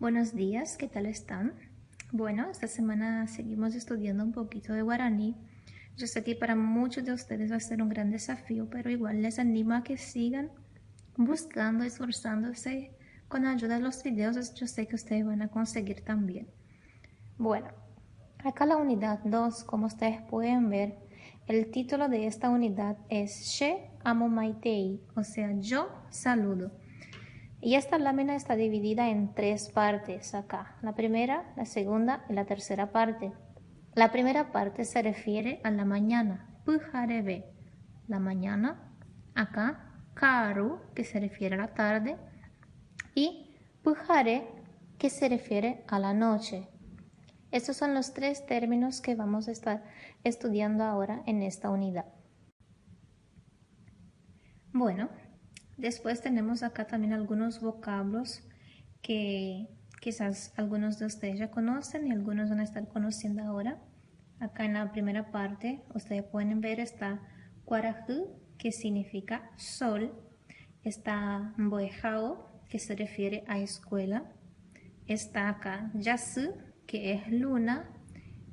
Buenos días, ¿qué tal están? Bueno, esta semana seguimos estudiando un poquito de guaraní. Yo sé que para muchos de ustedes va a ser un gran desafío, pero igual les animo a que sigan buscando, esforzándose con la ayuda de los videos. Yo sé que ustedes van a conseguir también. Bueno, acá la unidad 2, como ustedes pueden ver, el título de esta unidad es She amo maitei, o sea, yo saludo. Y esta lámina está dividida en tres partes acá. La primera, la segunda y la tercera parte. La primera parte se refiere a la mañana. Pujarebe, la mañana. Acá, karu, que se refiere a la tarde. Y pujare, que se refiere a la noche. Estos son los tres términos que vamos a estar estudiando ahora en esta unidad. Bueno, después tenemos acá también algunos vocablos que quizás algunos de ustedes ya conocen y algunos van a estar conociendo ahora. Acá en la primera parte ustedes pueden ver está Guarajú, que significa sol. Está Mboejao, que se refiere a escuela. Está acá Yasu, que es luna.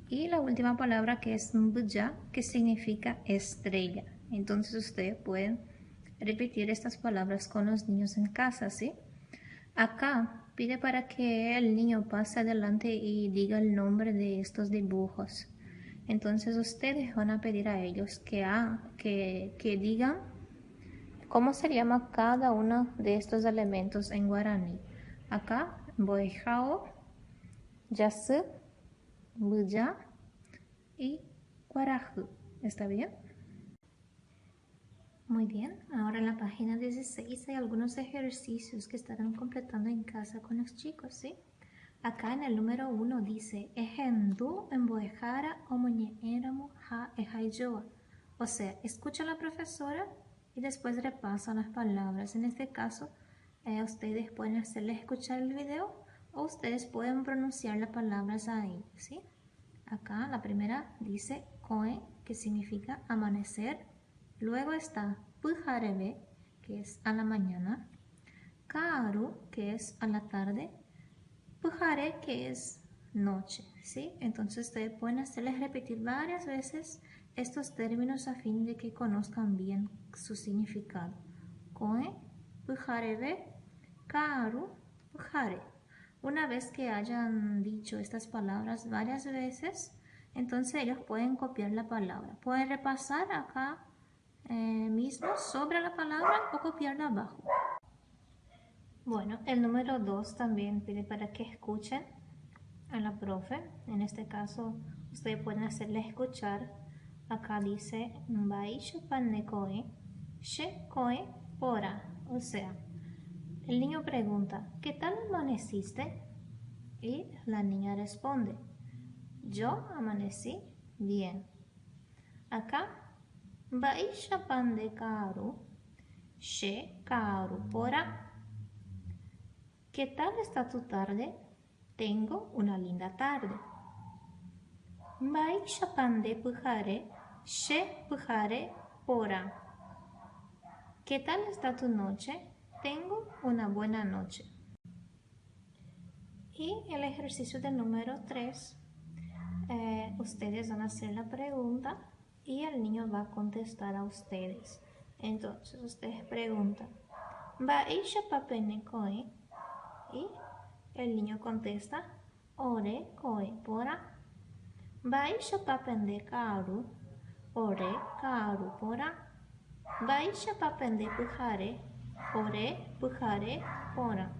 Y la última palabra que es Mbuya, que significa estrella. Entonces ustedes pueden repetir estas palabras con los niños en casa, ¿sí? Acá pide para que el niño pase adelante y diga el nombre de estos dibujos. Entonces ustedes van a pedir a ellos que digan cómo se llama cada uno de estos elementos en guaraní. Acá, Boijao, Yasu, Buya y Guarajú. ¿Está bien? Muy bien, ahora en la página 16 hay algunos ejercicios que estarán completando en casa con los chicos, ¿sí? Acá en el número 1 dice Ejendu emboejara omoñeeramu ha ejaijoa. O sea, escucha a la profesora y después repasa las palabras. En este caso, ustedes pueden hacerle escuchar el video o ustedes pueden pronunciar las palabras ahí, ¿sí? Acá la primera dice Koe, que significa amanecer. Luego está Pujarebe, que es a la mañana. Karu, que es a la tarde. Pujare, que es noche, ¿sí? Entonces ustedes pueden hacerles repetir varias veces estos términos a fin de que conozcan bien su significado. Koe, Pujarebe, Karu, Pujare. Una vez que hayan dicho estas palabras varias veces, entonces ellos pueden copiar la palabra. Pueden repasar acá mismo sobre la palabra o copiarla abajo. Bueno, el número 2 también pide para que escuchen a la profe. En este caso, ustedes pueden hacerle escuchar. Acá dice Baisho pannekoe, she koe pora. O sea, el niño pregunta, ¿qué tal amaneciste? Y la niña responde, yo amanecí bien. Acá, Baisha pande karu, she karu pora. ¿Qué tal está tu tarde? Tengo una linda tarde. Baisha pande pujare, she pujare pora. ¿Qué tal está tu noche? Tengo una buena noche. Y el ejercicio del número 3, ustedes van a hacer la pregunta y el niño va a contestar a ustedes. Entonces ustedes preguntan, Baisha papene koe, y el niño contesta, ore koe pora. Baisha papende karu, ore karu pora. Baisha papende pujare, ore pujare pora.